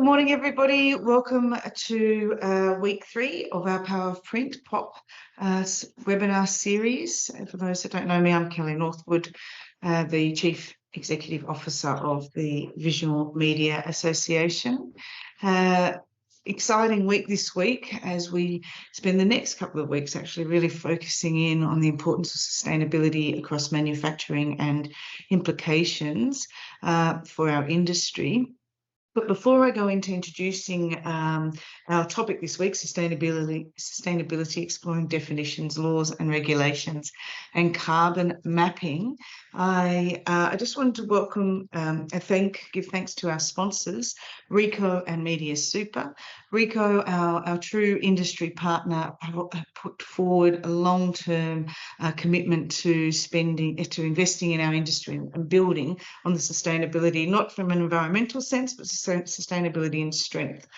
Good morning, everybody. Welcome to week 3 of our Power of Print P.o.P webinar series. For those that don't know me, I'm Kelly Northwood, the Chief Executive Officer of the Visual Media Association. Exciting week this week as we spend the next couple of weeks actually really focusing in on the importance of sustainability across manufacturing and implications for our industry. But before I go into introducing our topic this week, sustainability, exploring definitions, laws and regulations, and carbon mapping, I just wanted to welcome and give thanks to our sponsors, Ricoh and Media Super. Ricoh, our true industry partner, have put forward a long-term commitment to investing in our industry and building on the sustainability, not from an environmental sense, but sustainability and strength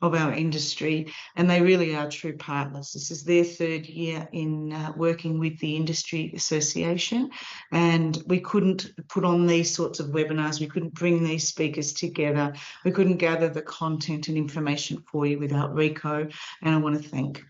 of our industry, and they really are true partners. This is their 3rd year in working with the industry association, and we couldn't put on these sorts of webinars, we couldn't bring these speakers together, we couldn't gather the content and information for you without Ricoh, and I want to thank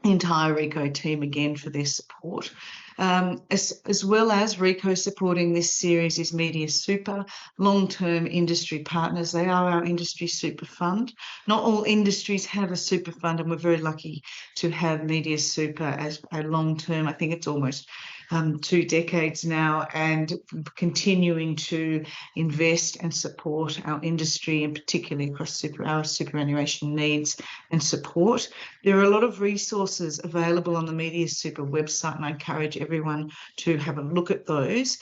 the entire Ricoh team again for their support. As well as Ricoh supporting this series is Media Super, long-term industry partners. They are our industry super fund. Not all industries have a super fund, and we're very lucky to have Media Super as a long-term, I think it's almost 2 decades now, and continuing to invest and support our industry, and particularly across our superannuation needs and support. There are a lot of resources available on the Media Super website, and I encourage everyone to have a look at those.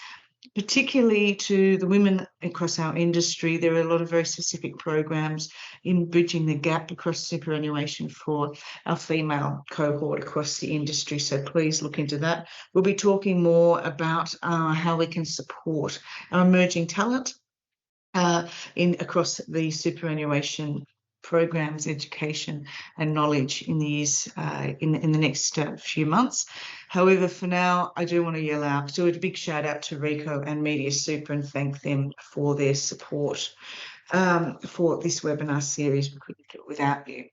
Particularly to the women across our industry, there are a lot of very specific programs in bridging the gap across superannuation for our female cohort across the industry, so please look into that. We'll be talking more about how we can support our emerging talent across the superannuation programs, education and knowledge in the years in the next few months. However, for now, I do want to do a big shout out to Ricoh and Media Super and thank them for their support for this webinar series. We couldn't do it without you.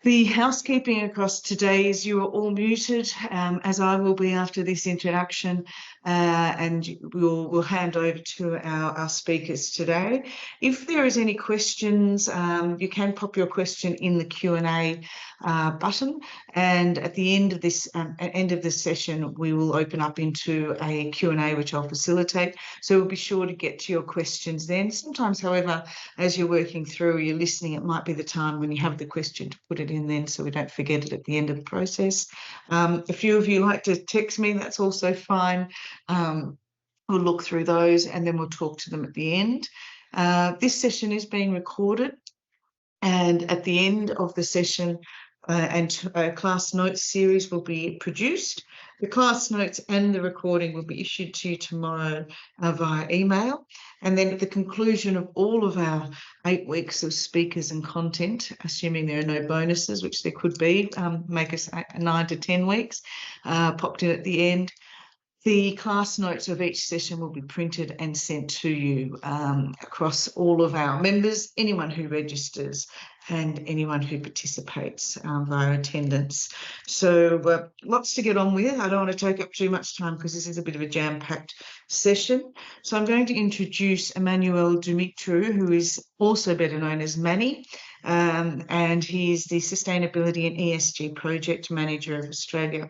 The housekeeping across today is you are all muted, as I will be after this introduction, and we'll hand over to our speakers today. If there is any questions, you can pop your question in the Q&A button, and at the end of this session, we will open up into a Q&A, which I'll facilitate. So we'll be sure to get to your questions then. Sometimes, however, as you're working through, you're listening, it might be the time when you have the question to put it in then, so we don't forget it at the end of the process. A few of you like to text me, that's also fine. We'll look through those and then we'll talk to them at the end. This session is being recorded, and at the end of the session, a class notes series will be produced. The class notes and the recording will be issued to you tomorrow via email. And then at the conclusion of all of our 8 weeks of speakers and content, assuming there are no bonuses, which there could be, make us 9 to 10 weeks, popped in at the end. The class notes of each session will be printed and sent to you across all of our members, anyone who registers and anyone who participates via attendance. So lots to get on with. I don't want to take up too much time because this is a bit of a jam-packed session. So I'm going to introduce Emanuiel Dumitru, who is also better known as Manny, and he's the Sustainability and ESG Project Manager of Australia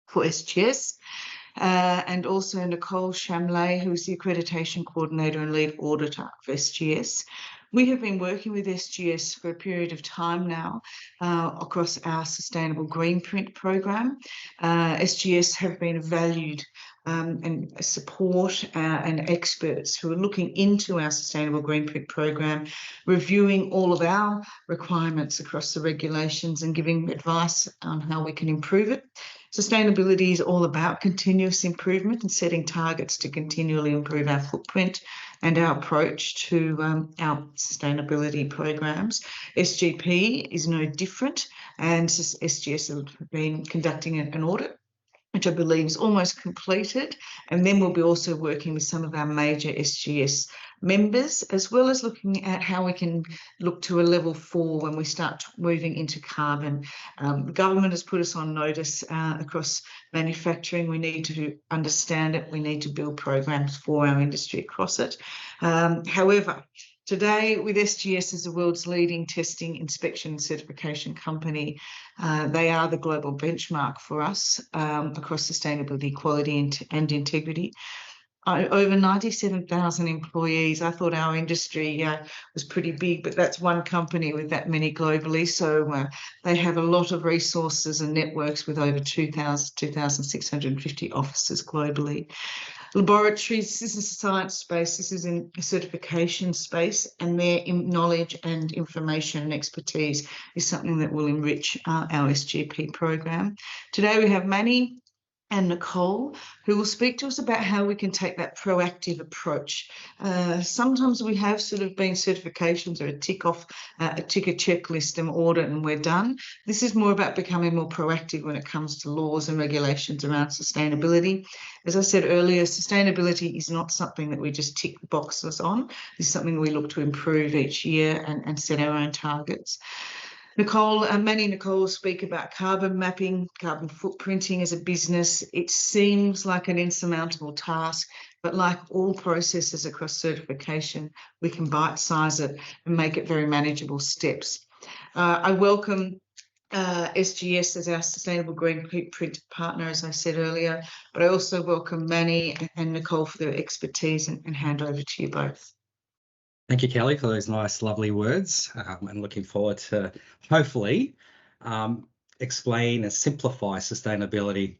for SGS. And also Nicole, who is the Accreditation Coordinator and Lead Auditor of SGS. We have been working with SGS for a period of time now across our Sustainable Green Print program. SGS have been valued and support and experts who are looking into our Sustainable Green Print program, reviewing all of our requirements across the regulations and giving advice on how we can improve it. Sustainability is all about continuous improvement and setting targets to continually improve our footprint and our approach to our sustainability programs. SGP is no different, and SGS have been conducting an audit which I believe is almost completed. And then we'll be also working with some of our major SGS members, as well as looking at how we can look to a level 4 when we start moving into carbon. The government has put us on notice across manufacturing. We need to understand it. We need to build programs for our industry across it. However, today, with SGS as the world's leading testing, inspection and certification company, they are the global benchmark for us across sustainability, quality and integrity. Over 97,000 employees. I thought our industry was pretty big, but that's one company with that many globally. So they have a lot of resources and networks with over 2,650 offices globally. Laboratories, this is a science space, this is in a certification space, and their knowledge and information and expertise is something that will enrich our SGP program. Today we have Manny and Nicole, who will speak to us about how we can take that proactive approach. Sometimes we have sort of been certifications or a tick a checklist and audit and we're done. This is more about becoming more proactive when it comes to laws and regulations around sustainability. As I said earlier, sustainability is not something that we just tick boxes on. It's something we look to improve each year and set our own targets. Manny and Nicole speak about carbon mapping, carbon footprinting as a business. It seems like an insurmountable task, but like all processes across certification, we can bite-size it and make it very manageable steps. I welcome SGS as our Sustainable Green Footprint partner, as I said earlier, but I also welcome Manny and Nicole for their expertise and hand over to you both. Thank you, Kelly, for those nice, lovely words, and looking forward to hopefully explain and simplify sustainability.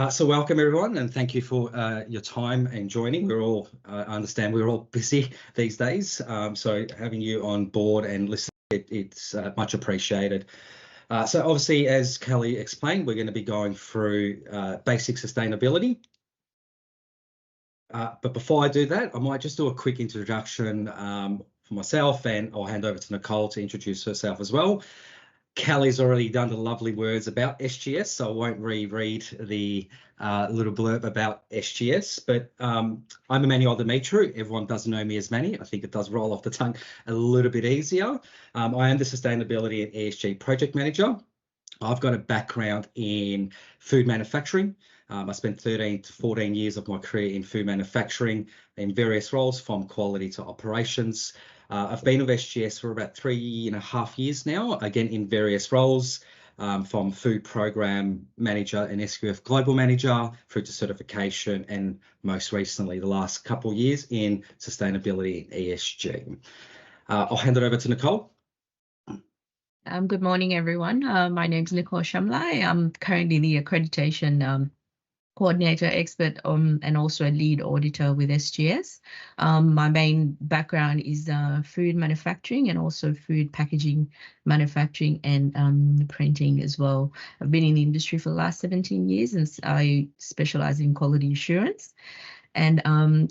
So welcome, everyone, and thank you for your time and joining. We're all, I understand we're all busy these days, so having you on board and listening, it's much appreciated. So obviously, as Kelly explained, we're going to be going through basic sustainability. But before I do that, I might just do a quick introduction for myself, and I'll hand over to Nicole to introduce herself as well. Kelly's already done the lovely words about SGS, so I won't reread the little blurb about SGS, but I'm Emanuiel. Everyone does know me as Manny. I think it does roll off the tongue a little bit easier. I am the Sustainability and ESG Project Manager. I've got a background in food manufacturing. I spent 13 to 14 years of my career in food manufacturing in various roles, from quality to operations. I've been with SGS for about 3.5 years now, again in various roles, from food program manager and SQF global manager through to certification, and most recently the last couple of years in sustainability and ESG. I'll hand it over to Nicole. Good morning, everyone. My name is Nicole Shamlai. I'm currently the Accreditation Coordinator Expert and also a Lead Auditor with SGS. My main background is food manufacturing and also food packaging manufacturing and printing as well. I've been in the industry for the last 17 years and I specialize in quality assurance. And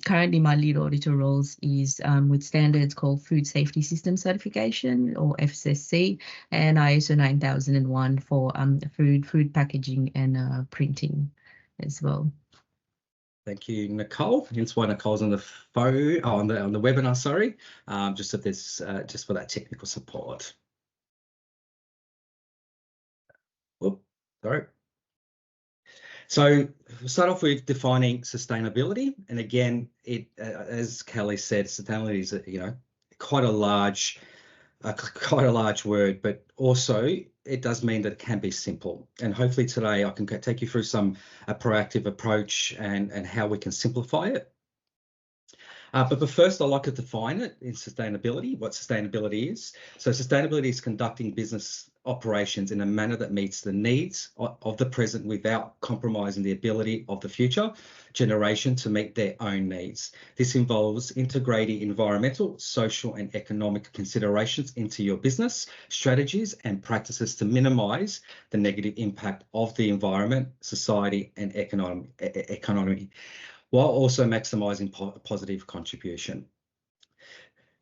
currently my lead auditor roles is with standards called Food Safety System Certification, or FSSC, and ISO 9001 for food packaging and printing as well. Thank you, Nicole. Hence why Nicole's on the phone, on the webinar, sorry, just for this, just for that technical support. Oh, sorry. So we'll start off with defining sustainability, and again, as Kelly said, sustainability is quite a large word, but also it does mean that it can be simple. And hopefully today I can take you through a proactive approach and how we can simplify it. But first, I'd like to define it in sustainability, what sustainability is. So sustainability is conducting business operations in a manner that meets the needs of the present without compromising the ability of the future generation to meet their own needs. This involves integrating environmental, social and economic considerations into your business strategies and practices to minimise the negative impact of the environment, society and economy, while also maximising positive contribution.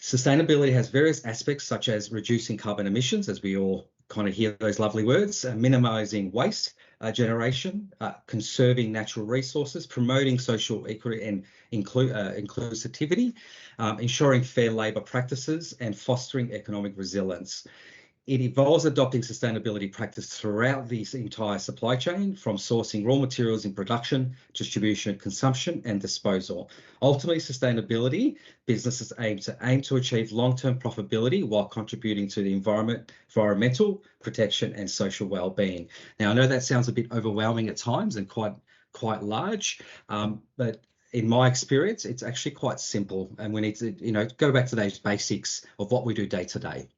Sustainability has various aspects such as reducing carbon emissions, as we all kind of hear those lovely words, minimising waste, generation, conserving natural resources, promoting social equity and inclusivity, ensuring fair labour practices, and fostering economic resilience. It involves adopting sustainability practice throughout the entire supply chain, from sourcing raw materials in production, distribution, consumption, and disposal. Ultimately, sustainability businesses aim to achieve long-term profitability while contributing to the environmental protection and social well-being. Now, I know that sounds a bit overwhelming at times and quite large, but in my experience, it's actually quite simple, and we need to, go back to those basics of what we do day to day.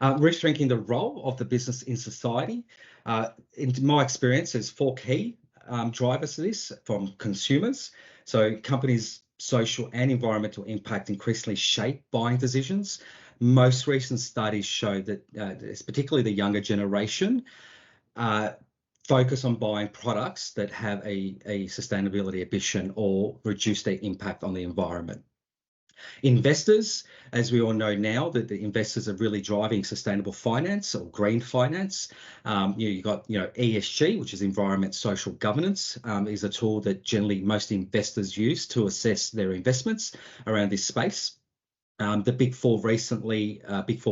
Rethinking the role of the business in society. In my experience, there's 4 key drivers to this from consumers. So companies' social and environmental impact increasingly shape buying decisions. Most recent studies show that it's particularly the younger generation focus on buying products that have a sustainability ambition or reduce their impact on the environment. Investors, as we all know now, that the investors are really driving sustainable finance or green finance. You've got, ESG, which is environment, social governance, is a tool that generally most investors use to assess their investments around this space. The Big Four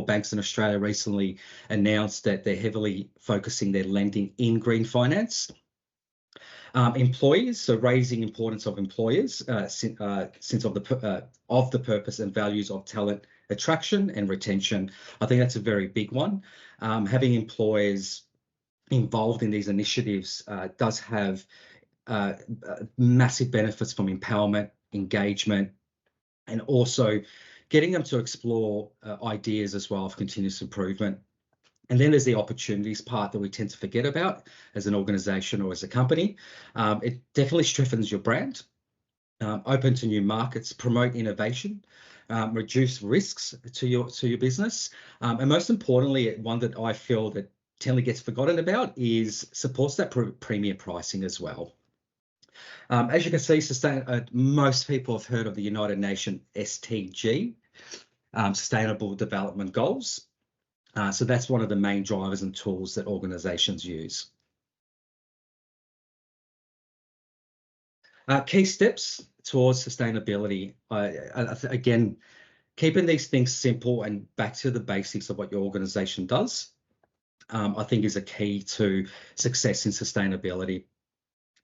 banks in Australia recently announced that they're heavily focusing their lending in green finance. Employees, so raising importance of employers, since of the purpose and values of talent attraction and retention. I think that's a very big one. Having employers involved in these initiatives does have massive benefits from empowerment, engagement, and also getting them to explore ideas as well of continuous improvement. And then there's the opportunities part that we tend to forget about as an organisation or as a company. It definitely strengthens your brand, open to new markets, promote innovation, reduce risks to your business, and most importantly, one that I feel that generally gets forgotten about is supports that premier pricing as well. As you can see, most people have heard of the United Nations SDG, Sustainable Development Goals. So that's one of the main drivers and tools that organisations use. Key steps towards sustainability. Again, keeping these things simple and back to the basics of what your organisation does, I think is a key to success in sustainability.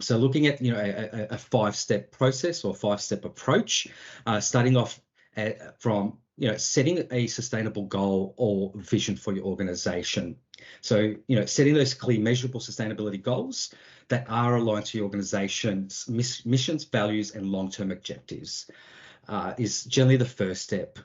So looking at a 5-step process or 5-step approach, starting off from setting a sustainable goal or vision for your organisation. So setting those clear, measurable sustainability goals that are aligned to your organisation's missions, values, and long-term objectives is generally the first step.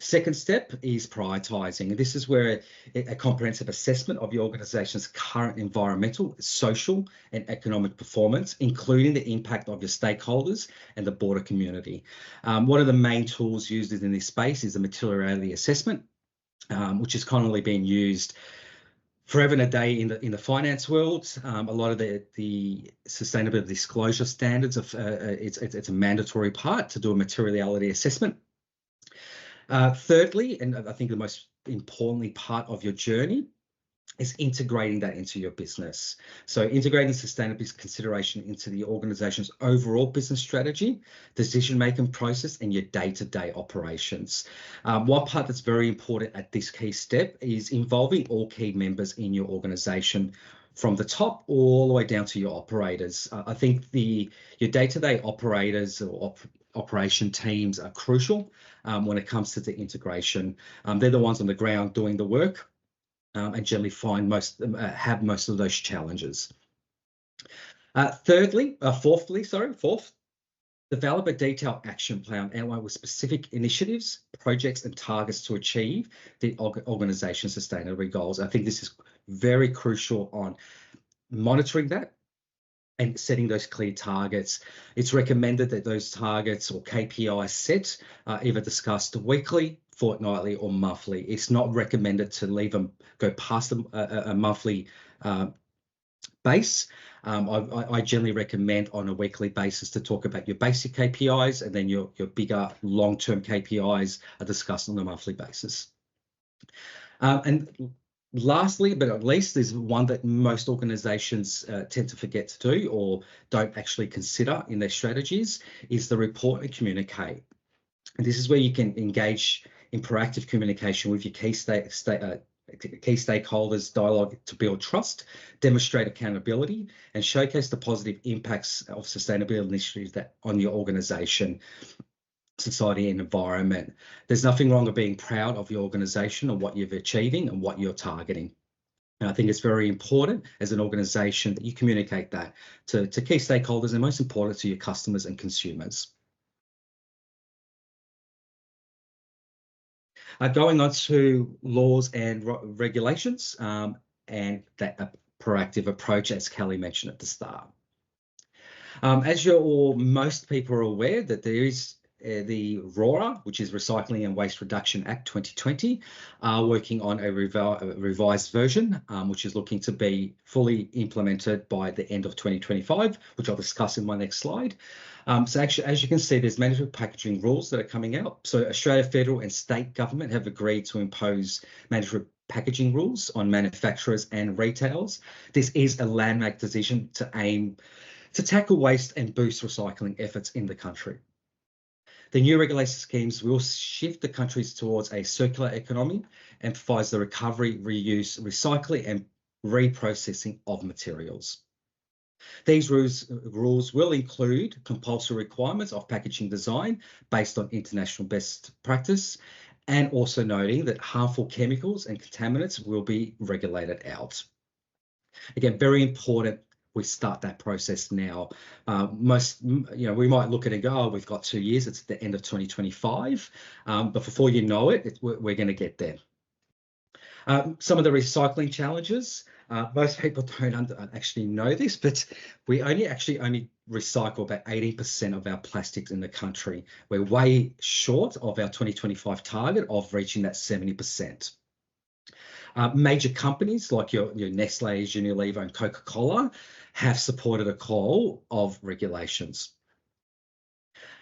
Second step is prioritising. This is where a comprehensive assessment of your organisation's current environmental, social, and economic performance, including the impact of your stakeholders and the broader community. One of the main tools used in this space is the materiality assessment, which is commonly being used forever and a day in the finance world. A lot of the sustainability disclosure standards it's a mandatory part to do a materiality assessment. Thirdly, and I think the most importantly part of your journey, is integrating that into your business. So integrating sustainability consideration into the organisation's overall business strategy, decision-making process, and your day-to-day operations. One part that's very important at this key step is involving all key members in your organisation, from the top all the way down to your operators. I think your day-to-day operators or operation teams are crucial when it comes to the integration. They're the ones on the ground doing the work and generally have most of those challenges. Fourth, develop a detailed action plan outlined with specific initiatives, projects, and targets to achieve the organisation's sustainability goals. I think this is very crucial on monitoring that and setting those clear targets. It's recommended that those targets or KPIs set are either discussed weekly, fortnightly, or monthly. It's not recommended to leave them go past a monthly base. I generally recommend on a weekly basis to talk about your basic KPIs, and then your bigger long-term KPIs are discussed on a monthly basis. And Lastly, but at least, is one that most organisations tend to forget to do or don't actually consider in their strategies, is the report and communicate. And this is where you can engage in proactive communication with your key stakeholders, dialogue to build trust, demonstrate accountability, and showcase the positive impacts of sustainability initiatives on your organisation, society and environment. There's nothing wrong with being proud of your organisation and what you're achieving and what you're targeting. And I think it's very important as an organisation that you communicate that to key stakeholders, and most important, to your customers and consumers. Going on to laws and regulations, and that proactive approach, as Kelly mentioned at the start. As most people are aware, that there is the RORA, which is Recycling and Waste Reduction Act 2020, working on a revised version, which is looking to be fully implemented by the end of 2025, which I'll discuss in my next slide. So actually, as you can see, there's mandatory packaging rules that are coming out. So Australia federal and state government have agreed to impose mandatory packaging rules on manufacturers and retailers. This is a landmark decision to aim to tackle waste and boost recycling efforts in the country. The new regulation schemes will shift the countries towards a circular economy and provides the recovery, reuse, recycling and reprocessing of materials. These rules will include compulsory requirements of packaging design based on international best practice, and also noting that harmful chemicals and contaminants will be regulated out. Again, very important we start that process now. We might look at it and go, oh, we've got 2 years, it's at the end of 2025. But before you know it, we're going to get there. Some of the recycling challenges, most people don't actually know this, but we only recycle about 80% of our plastics in the country. We're way short of our 2025 target of reaching that 70%. Major companies like your Nestle, Unilever and Coca-Cola have supported a call of regulations.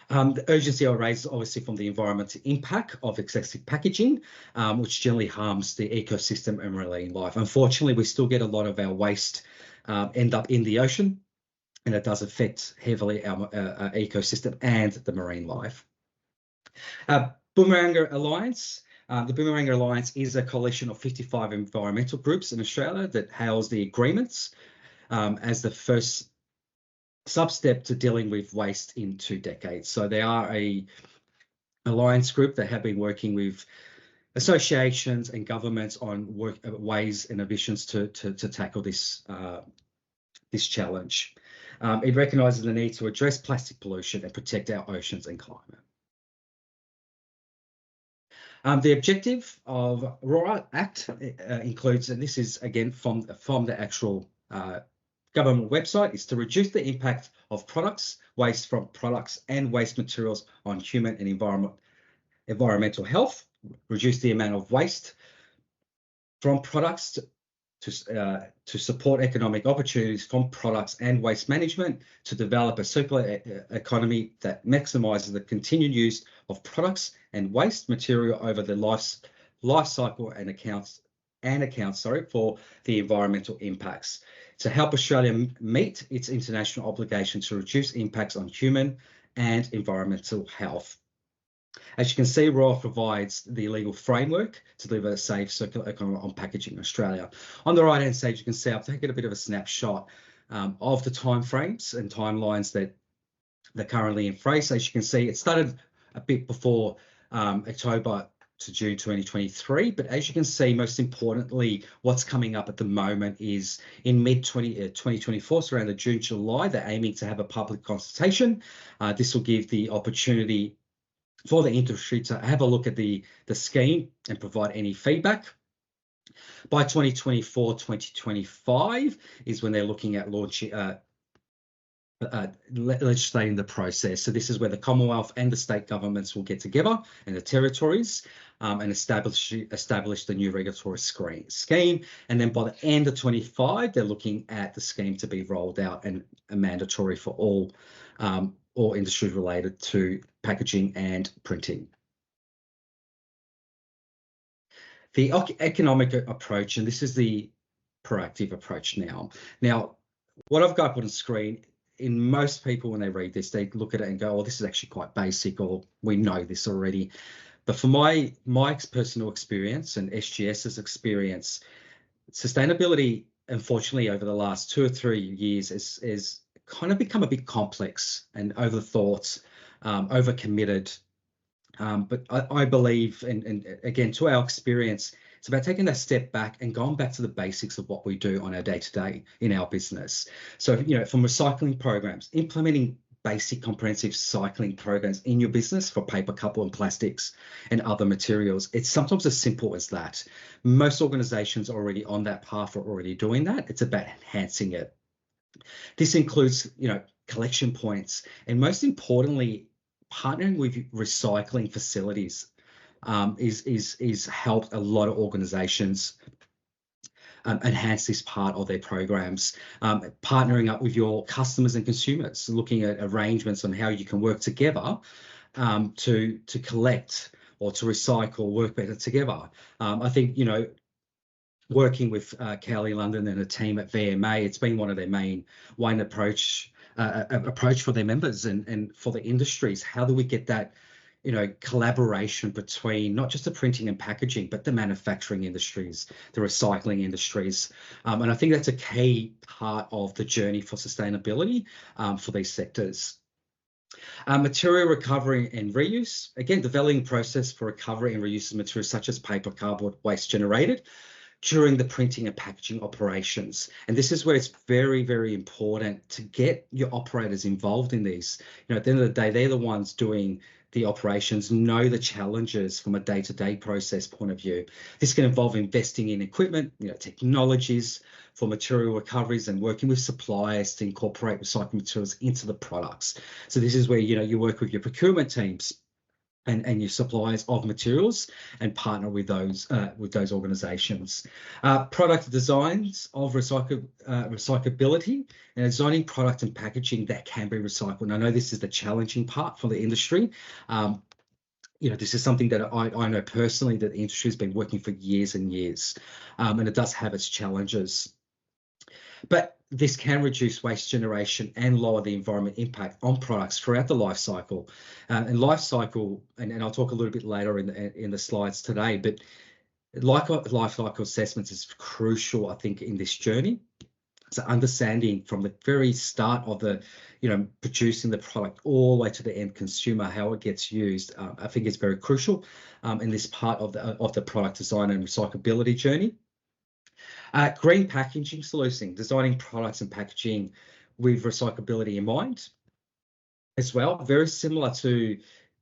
The urgency arises obviously from the environmental impact of excessive packaging, which generally harms the ecosystem and marine life. Unfortunately, we still get a lot of our waste end up in the ocean, and it does affect heavily our ecosystem and the marine life. Boomerang Alliance. The Boomerang Alliance is a coalition of 55 environmental groups in Australia that hails the agreements as the first sub-step to dealing with waste in 2 decades. So they are a alliance group that have been working with associations and governments on ways and ambitions to tackle this challenge. It recognises the need to address plastic pollution and protect our oceans and climate. The objective of RORA Act includes, and this is again from the actual government website, is to reduce the impact of waste from products and waste materials on human and environmental health, reduce the amount of waste from products to support economic opportunities from products and waste management, to develop a circular economy that maximises the continued use of products and waste material over the life cycle and accounts for the environmental impacts, to help Australia meet its international obligation to reduce impacts on human and environmental health. As you can see, RORA provides the legal framework to deliver a safe circular economy on packaging in Australia. On the right-hand side, you can see I've taken a bit of a snapshot of the timeframes and timelines that they're currently in place. As you can see, it started a bit before October to June 2023, but as you can see, most importantly, what's coming up at the moment is in mid-2024, so around the June, July, they're aiming to have a public consultation. This will give the opportunity for the industry to have a look at the scheme and provide any feedback. By 2024, 2025 is when they're looking at launching, legislating the process. So this is where the Commonwealth and the state governments will get together, and the territories, and establish the new regulatory scheme. And then by the end of 25, they're looking at the scheme to be rolled out and mandatory for all industries related to packaging and printing. The economic approach, and this is the proactive approach now. Now, what I've got up on the screen, in most people when they read this, they look at it and go, oh, this is actually quite basic, or we know this already. But for my personal experience and SGS's experience, sustainability, unfortunately, over the last 2 or 3 years is kind of become a bit complex and overthought, overcommitted. But I believe, and again, to our experience, it's about taking that step back and going back to the basics of what we do on our day-to-day in our business. So, from recycling programs, implementing basic comprehensive cycling programs in your business for paper, couple, and plastics and other materials. It's sometimes as simple as that. Most organizations already on that path are already doing that. It's about enhancing it. This includes, collection points, and most importantly, partnering with recycling facilities is helped a lot of organizations enhance this part of their programs. Partnering up with your customers and consumers, looking at arrangements on how you can work together to collect or to recycle, work better together. I think, working with Kelly London and a team at VMA, it's been one of their main approach for their members and for the industries. How do we get that, collaboration between not just the printing and packaging, but the manufacturing industries, the recycling industries? And I think that's a key part of the journey for sustainability for these sectors. Material recovery and reuse. Again, developing a process for recovery and reuse of materials such as paper, cardboard waste generated during the printing and packaging operations. And this is where it's very, very important to get your operators involved in these. At the end of the day, they're the ones doing the operations, know the challenges from a day-to-day process point of view. This can involve investing in equipment, technologies for material recoveries, and working with suppliers to incorporate recycled materials into the products. So this is where, you work with your procurement teams and your suppliers of materials and partner with those organizations. Product designs of recyclability and designing product and packaging that can be recycled. And I know this is the challenging part for the industry. This is something that I know personally that the industry has been working for years and years, and it does have its challenges. But this can reduce waste generation and lower the environment impact on products throughout the life cycle. And life cycle, and I'll talk a little bit later in the slides today, but life cycle assessments is crucial, I think, in this journey. So understanding from the very start of the, producing the product all the way to the end consumer, how it gets used, I think is very crucial in this part of the product design and recyclability journey. Green packaging solution, designing products and packaging with recyclability in mind as well. Very similar to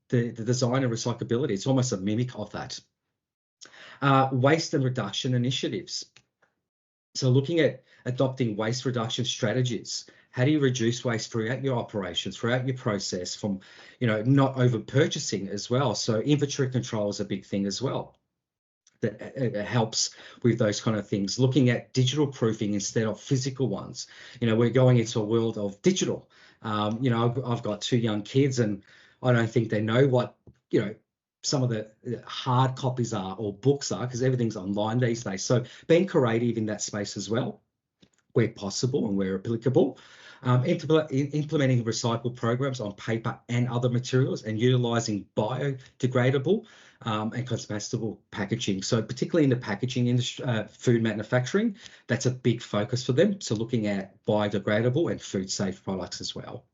the design and recyclability. It's almost a mimic of that. Waste and reduction initiatives. So looking at adopting waste reduction strategies. How do you reduce waste throughout your operations, throughout your process, from, not over purchasing as well? So inventory control is a big thing as well. That helps with those kind of things. Looking at digital proofing instead of physical ones. We're going into a world of digital. I've got 2 young kids, and I don't think they know what, some of the hard copies are or books are, because everything's online these days. So being creative in that space as well, where possible and where applicable. Implementing recycled programs on paper and other materials, and utilising biodegradable and compostable packaging. So particularly in the packaging industry, food manufacturing, that's a big focus for them. So looking at biodegradable and food safe products as well.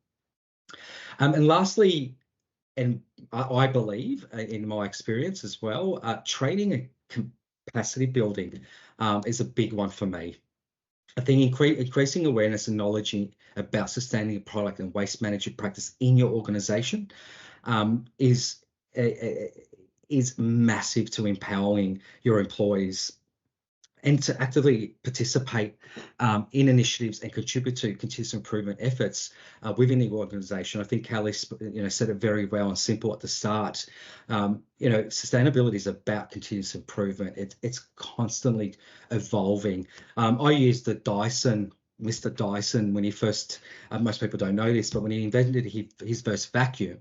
And lastly, and I believe in my experience as well, training and capacity building is a big one for me. I think increasing awareness and knowledge about sustainable product and waste management practice in your organisation is massive to empowering your employees and to actively participate in initiatives and contribute to continuous improvement efforts within the organisation. I think Kelly, said it very well and simple at the start. Sustainability is about continuous improvement. It's constantly evolving. I use the Mr. Dyson, when he first, most people don't know this, but when he invented his first vacuum,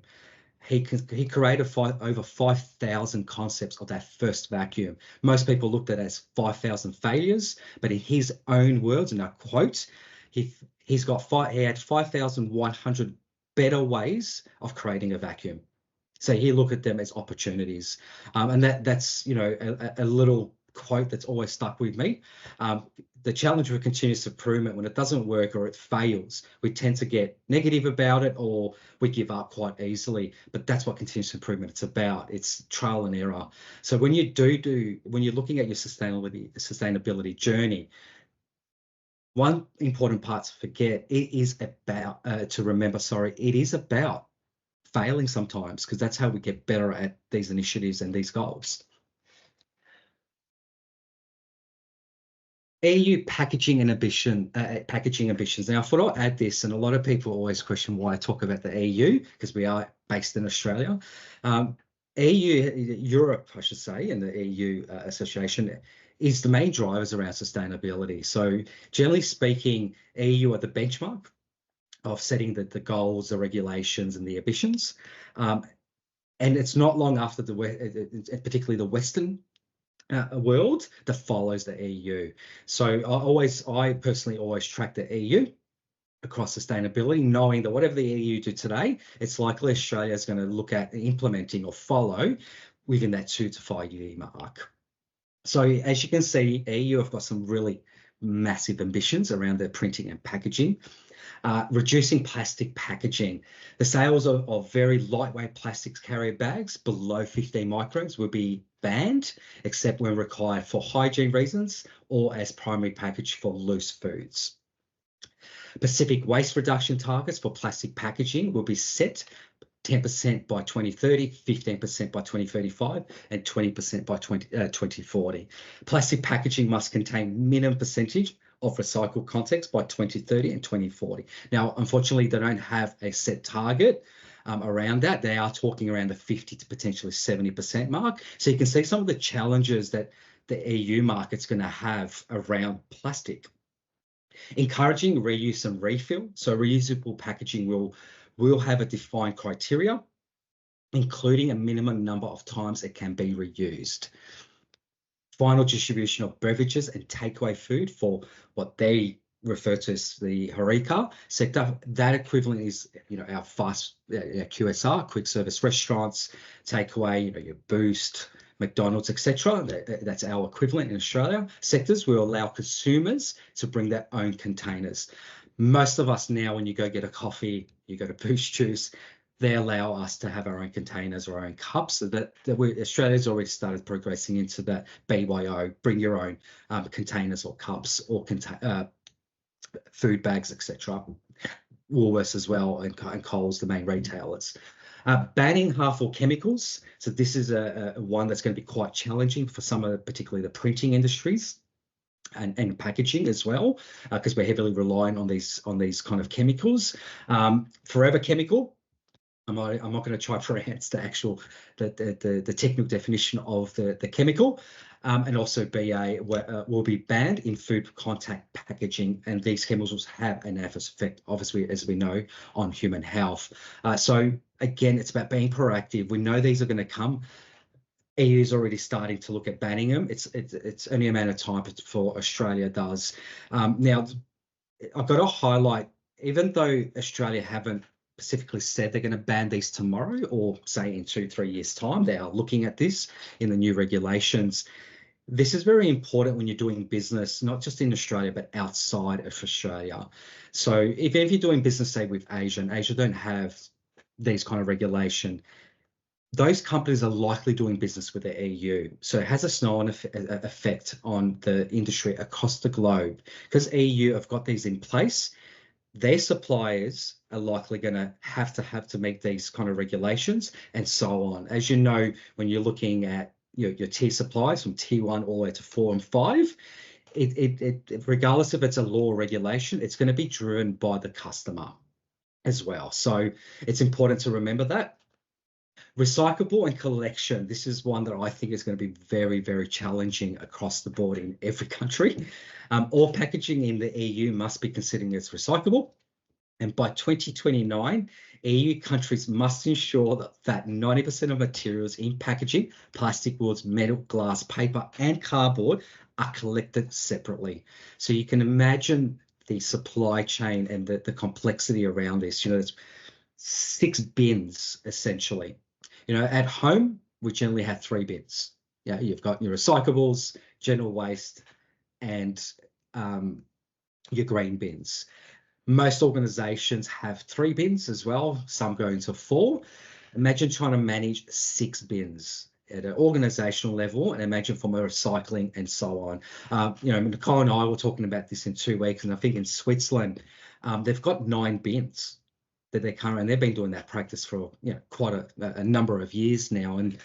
He created over 5,000 concepts of that first vacuum. Most people looked at it as 5,000 failures, but in his own words, and I quote, he had 5,100 better ways of creating a vacuum. So he looked at them as opportunities, and that's a little quote that's always stuck with me. The challenge with continuous improvement, when it doesn't work or it fails, we tend to get negative about it or we give up quite easily. But that's what continuous improvement is about. It's trial and error. So when you when you're looking at your sustainability journey, one important part to forget, it is about it is about failing sometimes, because that's how we get better at these initiatives and these goals. EU packaging ambitions. Now, I thought I'll add this, and a lot of people always question why I talk about the EU, because we are based in Australia. Europe, I should say, and the EU association is the main drivers around sustainability. So generally speaking, EU are the benchmark of setting the goals, the regulations, and the ambitions. And it's not long after particularly the Western world that follows the EU. So I personally always track the EU across sustainability, knowing that whatever the EU do today, it's likely Australia is going to look at implementing or follow within that 2 to 5 year mark. So as you can see, EU have got some really massive ambitions around their printing and packaging. Reducing plastic packaging. The sales of very lightweight plastics carrier bags below 15 microns will be banned, except when required for hygiene reasons or as primary package for loose foods. Specific waste reduction targets for plastic packaging will be set 10% by 2030, 15% by 2035, and 20% by 2040. Plastic packaging must contain minimum percentage of recycled contents by 2030 and 2040. Now, unfortunately, they don't have a set target around that. They are talking around the 50 to potentially 70% mark. So you can see some of the challenges that the EU market's going to have around plastic. Encouraging reuse and refill. So reusable packaging will have a defined criteria, including a minimum number of times it can be reused. Final distribution of beverages and takeaway food for what they refer to as the HoReCa sector. That equivalent is, our fast QSR, quick service restaurants, takeaway, your Boost, McDonald's, etc. That's our equivalent in Australia. Sectors will allow consumers to bring their own containers. Most of us now, when you go get a coffee, you go to Boost Juice, they allow us to have our own containers or our own cups. So that Australia's already started progressing into that BYO, bring your own containers or cups or food bags, etc. Woolworths as well, and Coles, the main retailers. Banning harmful chemicals. So this is a one that's going to be quite challenging for some of, particularly the printing industries and packaging as well, because we're heavily relying on these kind of chemicals. Forever chemical. I'm not going to try to pronounce the technical definition of the chemical, and also BA will be banned in food contact packaging, and these chemicals have an adverse effect, obviously, as we know, on human health. So again, it's about being proactive. We know these are going to come. EU is already starting to look at banning them. It's only a matter of time before Australia does. Now, I've got to highlight, even though Australia haven't specifically said they're going to ban these tomorrow or say in 2-3 years' time, they are looking at this in the new regulations. This is very important when you're doing business, not just in Australia, but outside of Australia. So if you're doing business, say, with Asia, and Asia don't have these kind of regulation, those companies are likely doing business with the EU. So it has a snow-on effect on the industry across the globe. Because EU have got these in place, their suppliers are likely going to have to meet these kind of regulations and so on. As you know, when you're looking at your tier suppliers from tier 1 all the way to 4 and 5, regardless if it's a law or regulation, it's going to be driven by the customer as well. So it's important to remember that. Recyclable and collection. This is one that I think is going to be very, very challenging across the board in every country. All packaging in the EU must be considered as recyclable, And by 2029, EU countries must ensure that 90% of materials in packaging, plastic, boards, metal, glass, paper, and cardboard are collected separately. So you can imagine the supply chain and the complexity around this. You know, there's 6 bins essentially. You know, at home, we generally have 3 bins. Yeah, you've got your recyclables, general waste, and your green bins. Most organizations have 3 bins as well. Some go into 4. Imagine trying to manage 6 bins at an organizational level, and imagine from a recycling and so on. You know, Nicole and I were talking about this in 2 weeks, and I think in Switzerland, they've got 9 bins that they're currently, and they've been doing that practice for, you know, quite a number of years now, and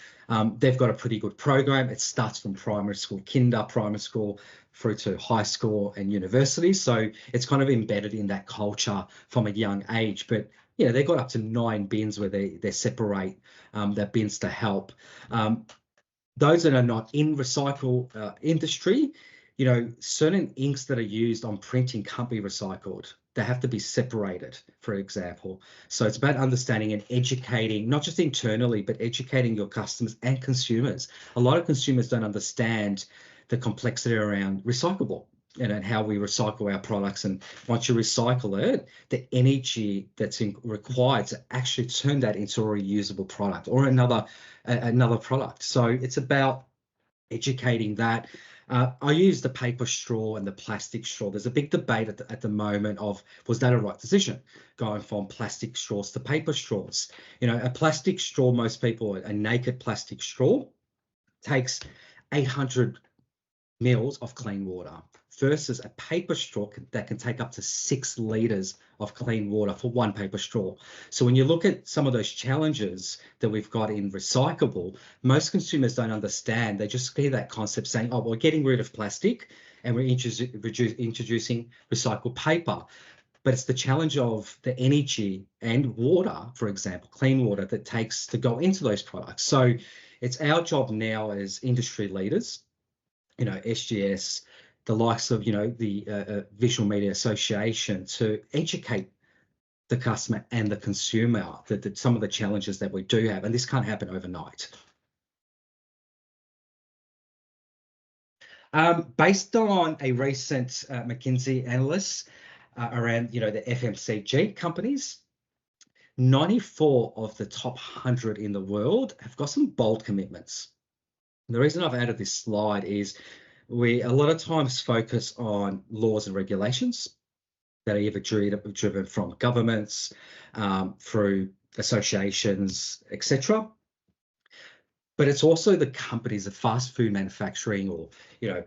they've got a pretty good program. It starts from primary school, primary school, through to high school and university. So it's kind of embedded in that culture from a young age. But you know, they've got up to 9 bins where they separate their bins to help. Those that are not in recycle industry, you know, certain inks that are used on printing can't be recycled. They have to be separated, for example. So it's about understanding and educating, not just internally, but educating your customers and consumers. A lot of consumers don't understand the complexity around recyclable and how we recycle our products. And once you recycle it, the energy that's required to actually turn that into a reusable product or another product. So it's about educating that. I use the paper straw and the plastic straw. There's a big debate at the moment of, was that a right decision, going from plastic straws to paper straws? You know, a plastic straw, most people, a naked plastic straw takes 800 mils of clean water versus a paper straw that can take up to 6 liters of clean water for one paper straw. So when you look at some of those challenges that we've got in recyclable, most consumers don't understand. They just hear that concept saying, oh, we're getting rid of plastic and we're introducing recycled paper. But it's the challenge of the energy and water, for example, clean water, that takes to go into those products. So it's our job now as industry leaders, you know, SGS, the likes of, you know, the Visual Media Association, to educate the customer and the consumer that some of the challenges that we do have, and this can't happen overnight. Based on a recent McKinsey analyst around, you know, the FMCG companies, 94 of the top 100 in the world have got some bold commitments. The reason I've added this slide is we a lot of times focus on laws and regulations that are either driven from governments, through associations, etc. But it's also the companies, the fast food manufacturing, or, you know,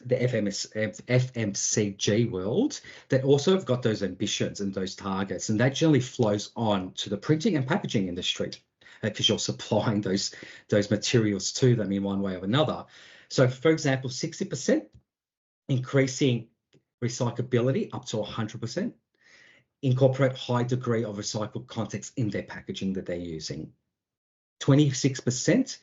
the FMCG world, that also have got those ambitions and those targets, and that generally flows on to the printing and packaging industry, because you're supplying those materials to them in one way or another. So, for example, 60% increasing recyclability up to 100%, incorporate high degree of recycled contents in their packaging that they're using. 26%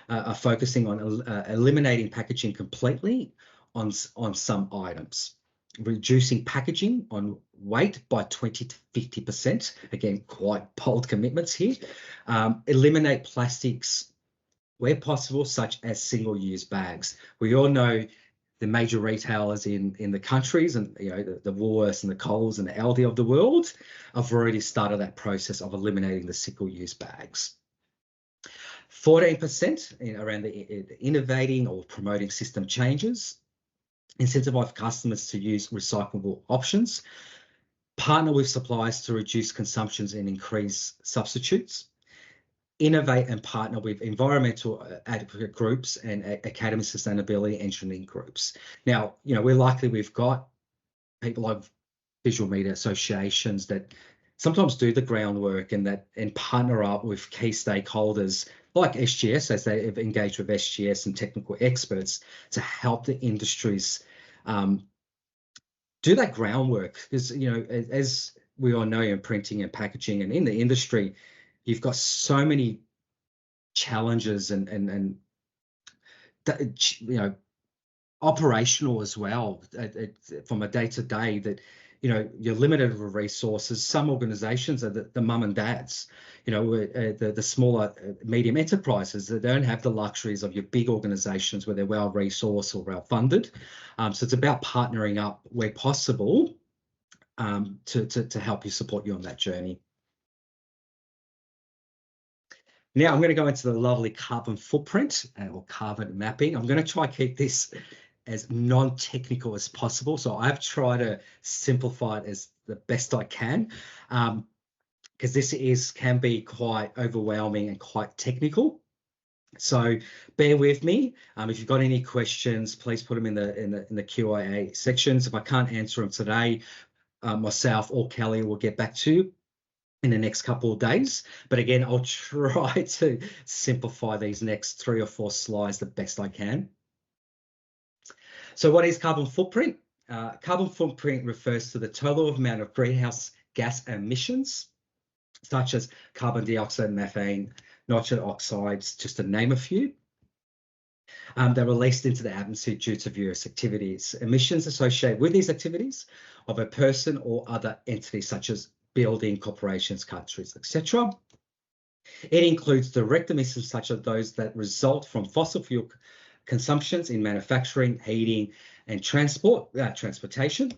are focusing on eliminating packaging completely on some items, reducing packaging on weight by 20 to 50%. Again, quite bold commitments here. Eliminate plastics where possible, such as single-use bags. We all know the major retailers in the countries, and, you know, the Woolworths and the Coles and the Aldi of the world have already started that process of eliminating the single-use bags. 14% around the innovating or promoting system changes. Incentivize customers to use recyclable options. Partner with suppliers to reduce consumptions and increase substitutes. Innovate and partner with environmental advocate groups and academy sustainability engineering groups. Now, you know, we've got people like visual media associations that sometimes do the groundwork and partner up with key stakeholders like SGS, as they have engaged with SGS and technical experts to help the industries do that groundwork. Because, you know, as we all know, in printing and packaging and in the industry, you've got so many challenges and you know, operational as well, from a day-to-day, that you're limited with resources. Some organizations are the mum and dads, the smaller, medium enterprises that don't have the luxuries of your big organizations where they're well resourced or well funded. So it's about partnering up where possible to help you support you on that journey. Now I'm going to go into the lovely carbon footprint or carbon mapping. I'm going to try to keep this as non-technical as possible. So I've tried to simplify it as the best I can, because this can be quite overwhelming and quite technical. So bear with me. If you've got any questions, please put them in the Q&A sections. If I can't answer them today, myself or Kelly will get back to you in the next couple of days. But again, I'll try to simplify these next 3 or 4 slides the best I can. So what is carbon footprint? Carbon footprint refers to the total amount of greenhouse gas emissions, such as carbon dioxide, methane, nitrogen oxides, just to name a few, that are released into the atmosphere due to various activities. Emissions associated with these activities of a person or other entity, such as building, corporations, countries, etc. It includes direct emissions such as those that result from fossil fuel consumptions in manufacturing, heating, and transportation,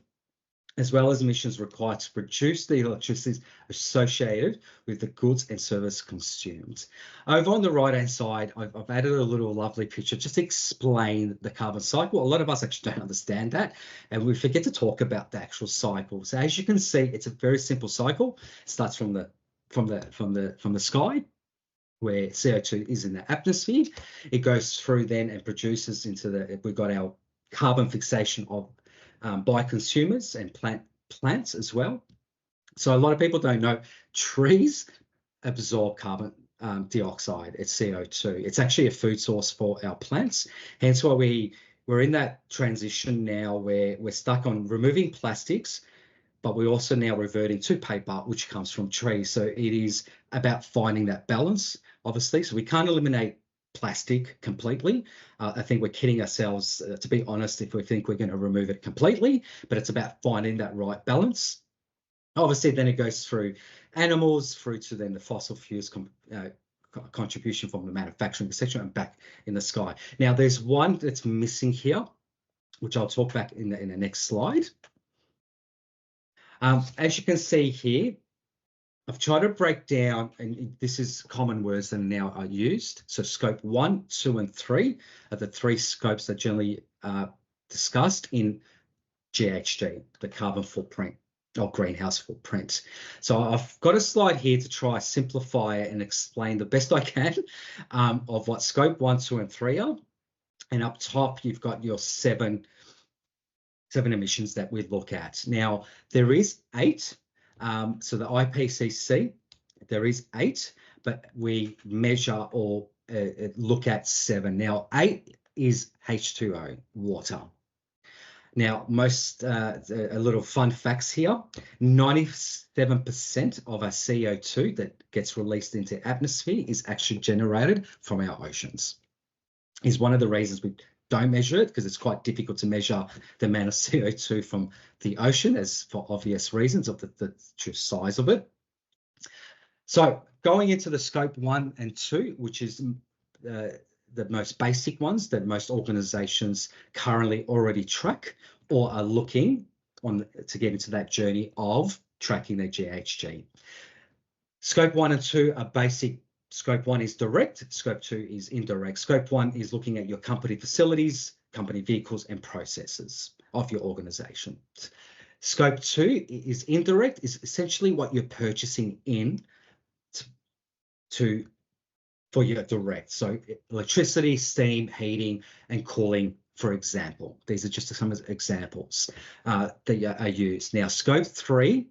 as well as emissions required to produce the electricity associated with the goods and service consumed. Over on the right-hand side, I've added a little lovely picture just to explain the carbon cycle. A lot of us actually don't understand that, and we forget to talk about the actual cycle. So as you can see, it's a very simple cycle. It starts from the sky, where CO2 is in the atmosphere. It goes through then and produces into we've got our carbon fixation of by consumers and plants as well. So a lot of people don't know trees absorb carbon dioxide. It's CO2. It's actually a food source for our plants. Hence why we're in that transition now where we're stuck on removing plastics, but we're also now reverting to paper, which comes from trees. So it is about finding that balance, obviously. So we can't eliminate plastic completely. I think we're kidding ourselves, to be honest, if we think we're going to remove it completely, but it's about finding that right balance. Obviously, then it goes through animals, through to then the fossil fuels contribution from the manufacturing, etc., and back in the sky. Now, there's one that's missing here, which I'll talk back in the next slide. As you can see here, I've tried to break down, and this is common words that now are used. So scope 1, 2, and 3 are the 3 scopes that generally discussed in GHG, the carbon footprint or greenhouse footprint. So I've got a slide here to try simplify it and explain the best I can of what scope 1, 2, and 3 are. And up top, you've got your seven emissions that we look at. Now, there is 8. So the IPCC, there is 8, but we measure or look at 7. Now, 8 is H2O, water. Now, a little fun facts here, 97% of our CO2 that gets released into atmosphere is actually generated from our oceans. Is one of the reasons we don't measure it, because it's quite difficult to measure the amount of CO2 from the ocean, as for obvious reasons of the true size of it. So going into the scope 1 and 2, which is the most basic ones that most organizations currently already track or are looking on to get into that journey of tracking their GHG. Scope 1 and 2 are basic. Scope 1 is direct, scope 2 is indirect. Scope 1 is looking at your company facilities, company vehicles, and processes of your organization. Scope 2 is indirect, is essentially what you're purchasing in for your direct. So electricity, steam, heating, and cooling, for example. These are just some examples that are used. Now, scope 3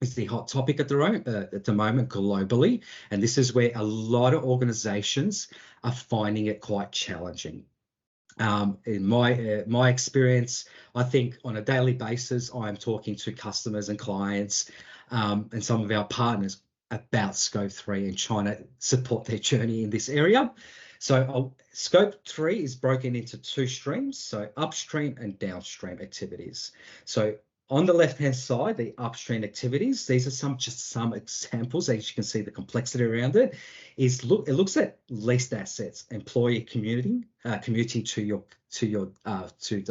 is the hot topic at the moment globally, and this is where a lot of organizations are finding it quite challenging. In my experience, I think on a daily basis, I'm talking to customers and clients and some of our partners about scope 3 and trying to support their journey in this area. So scope 3 is broken into 2 streams, so upstream and downstream activities. So On the left-hand side, the upstream activities, these are just some examples. As you can see, the complexity around it is it looks at leased assets, employee commuting to the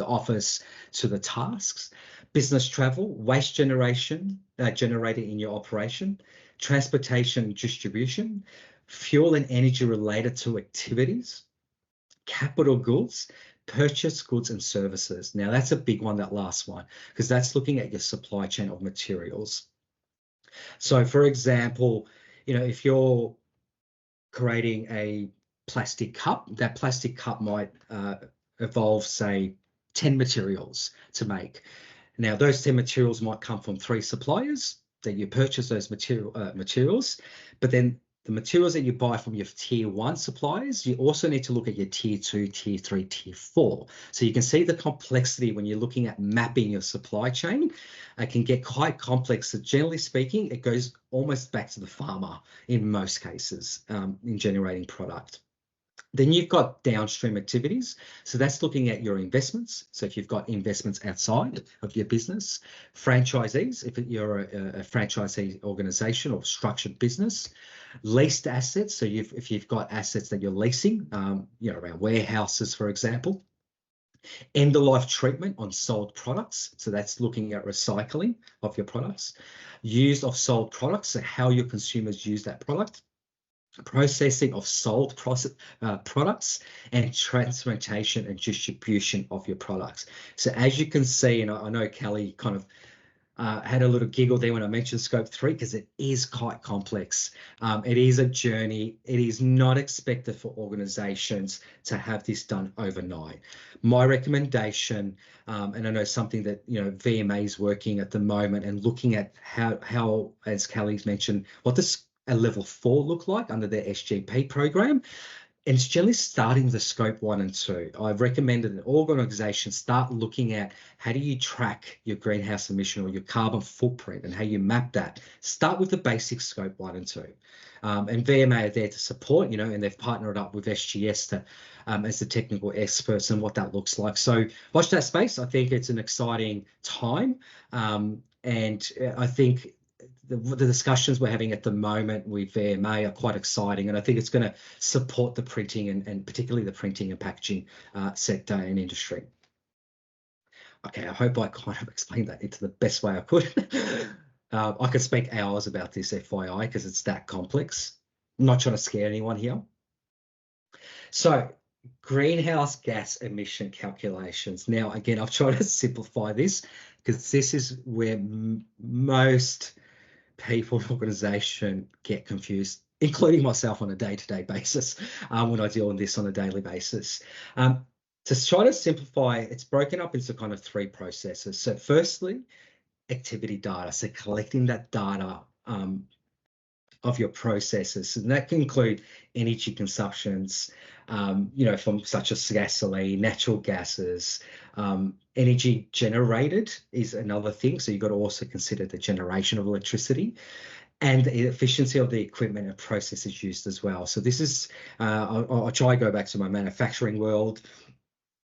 office, to the tasks, business travel, waste generation generated in your operation, transportation and distribution, fuel and energy related to activities, capital goods, purchase goods and services. Now that's a big one, that last one, because that's looking at your supply chain of materials. So for example, if you're creating a plastic cup, that plastic cup might involve, say, 10 materials to make. Now those 10 materials might come from 3 suppliers that you purchase those materials, but then the materials that you buy from your tier 1 suppliers, you also need to look at your tier 2, tier 3, tier 4. So you can see the complexity when you're looking at mapping your supply chain. It can get quite complex. So generally speaking, it goes almost back to the farmer in most cases in generating product. Then you've got downstream activities. So that's looking at your investments. So if you've got investments outside of your business, franchisees, if you're a franchisee organization or structured business, leased assets. So if you've got assets that you're leasing, around warehouses, for example, end-of-life treatment on sold products. So that's looking at recycling of your products, use of sold products. So how your consumers use that product, processing of sold products, and transportation and distribution of your products. So as you can see, and I know Kelly kind of had a little giggle there when I mentioned scope 3, because it is quite complex. It is a journey. It is not expected for organizations to have this done overnight. My recommendation, and I know something that VMA is working at the moment and looking at how, as Kelly's mentioned, what does a level 4 look like under their SGP program. And it's generally starting with the scope 1 and 2. I've recommended that organizations start looking at how do you track your greenhouse emission or your carbon footprint and how you map that. Start with the basic scope 1 and 2. And VMA are there to support, and they've partnered up with SGS to, as the technical experts and what that looks like. So watch that space. I think it's an exciting time. And I think the discussions we're having at the moment with VMA are quite exciting, and I think it's going to support the printing and particularly the printing and packaging sector and industry. Okay, I hope I kind of explained that into the best way I could. I could speak hours about this, FYI, because it's that complex. I'm not trying to scare anyone here. So greenhouse gas emission calculations. Now, again, I've tried to simplify this because this is where most people and organisation get confused, including myself on a day-to-day basis when I deal with this on a daily basis. To try to simplify, it's broken up into kind of 3 processes. So firstly, activity data. So collecting that data of your processes, and that can include energy consumptions, from such as gasoline, natural gases, energy generated is another thing. So you've got to also consider the generation of electricity and the efficiency of the equipment and processes used as well. So this is, I'll try to go back to my manufacturing world.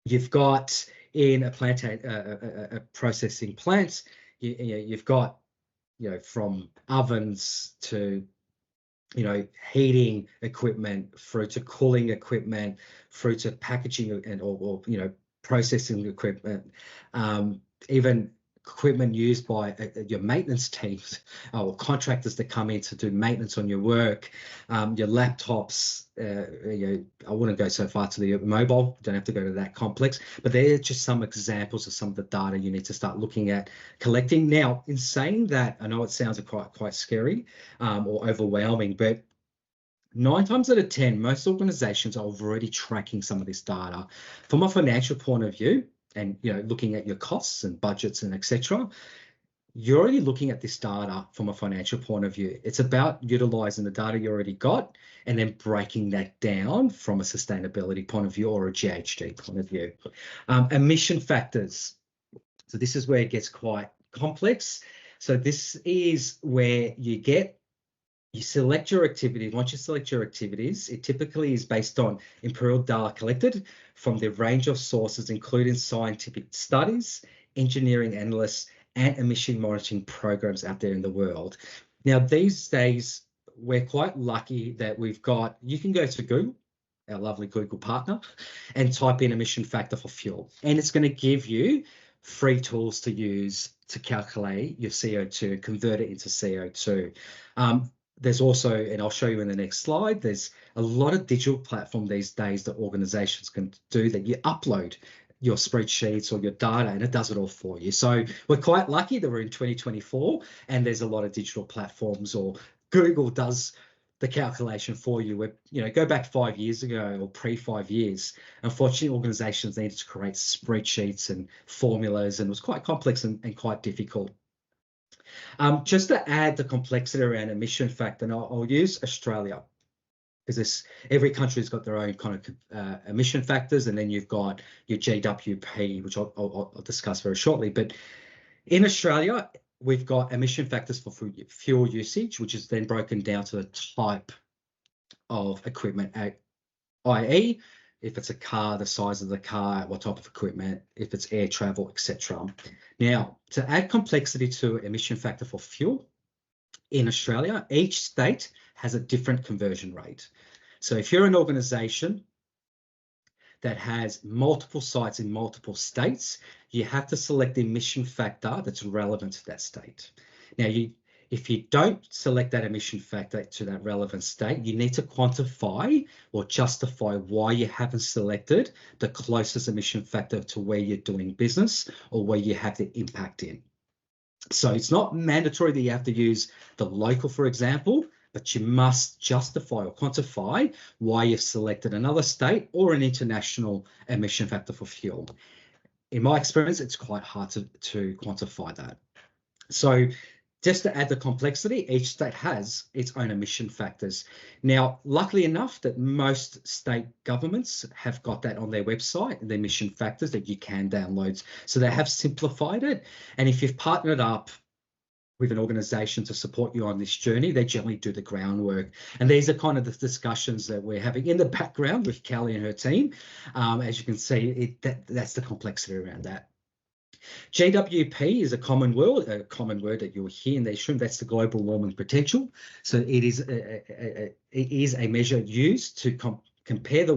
You've got in a plant, a processing plant, you've got, from ovens to heating equipment, through to cooling equipment, through to packaging and or processing equipment, even equipment used by your maintenance teams or contractors that come in to do maintenance on your work, your laptops. I wouldn't go so far to the mobile, don't have to go to that complex, but they're just some examples of some of the data you need to start looking at collecting. Now, in saying that, I know it sounds quite scary or overwhelming, but 9 times out of 10, most organizations are already tracking some of this data. From a financial point of view, and looking at your costs and budgets and etc., you're already looking at this data from a financial point of view. It's about utilizing the data you already got and then breaking that down from a sustainability point of view or a GHG point of view. Emission factors. So this is where it gets quite complex. So this is where you select your activities. Once you select your activities, it typically is based on empirical data collected from the range of sources, including scientific studies, engineering analysts, and emission monitoring programs out there in the world. Now, these days, we're quite lucky that we've got, you can go to Google, our lovely Google partner, and type in emission factor for fuel. And it's going to give you free tools to use to calculate your CO2, convert it into CO2. There's also, and I'll show you in the next slide, there's a lot of digital platform these days that organizations can do that you upload your spreadsheets or your data and it does it all for you. So we're quite lucky that we're in 2024 and there's a lot of digital platforms, or Google does the calculation for you. Where, you know, go back 5 years ago or pre 5 years, unfortunately organizations needed to create spreadsheets and formulas, and it was quite complex and quite difficult. Just to add the complexity around emission factor, and I'll use Australia, because every country's got their own kind of emission factors, and then you've got your GWP, which I'll discuss very shortly. But in Australia, we've got emission factors for fuel usage, which is then broken down to the type of equipment, i.e., if it's a car, the size of the car, what type of equipment, if it's air travel, etc. Now, to add complexity to emission factor for fuel, in Australia, each state has a different conversion rate. So if you're an organisation that has multiple sites in multiple states, you have to select the emission factor that's relevant to that state. Now, if you don't select that emission factor to that relevant state, you need to quantify or justify why you haven't selected the closest emission factor to where you're doing business or where you have the impact in. So it's not mandatory that you have to use the local, for example, but you must justify or quantify why you've selected another state or an international emission factor for fuel. In my experience, it's quite hard to quantify that. So just to add the complexity, each state has its own emission factors. Now, luckily enough that most state governments have got that on their website, the emission factors that you can download. So they have simplified it. And if you've partnered up with an organisation to support you on this journey, they generally do the groundwork. And these are kind of the discussions that we're having in the background with Kelly and her team. As you can see, that's the complexity around that. GWP is a common word that you'll hear in this room. That's the global warming potential. So it is a measure used to compare the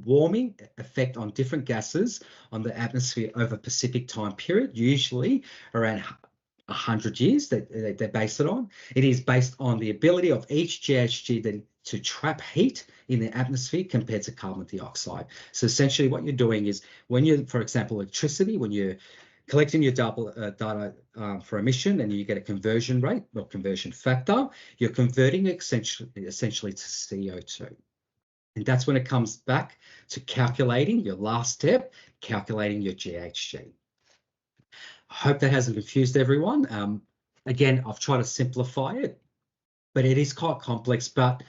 warming effect on different gases on the atmosphere over a specific time period, usually around 100 years that they're based it on. It is based on the ability of each GHG to trap heat in the atmosphere compared to carbon dioxide. So essentially what you're doing is when you, for example, electricity, when you're collecting your data for emission and you get a conversion rate or conversion factor, you're converting essentially to CO2. And that's when it comes back to calculating your last step, calculating your GHG. I hope that hasn't confused everyone. Again, I've tried to simplify it, but it is quite complex. But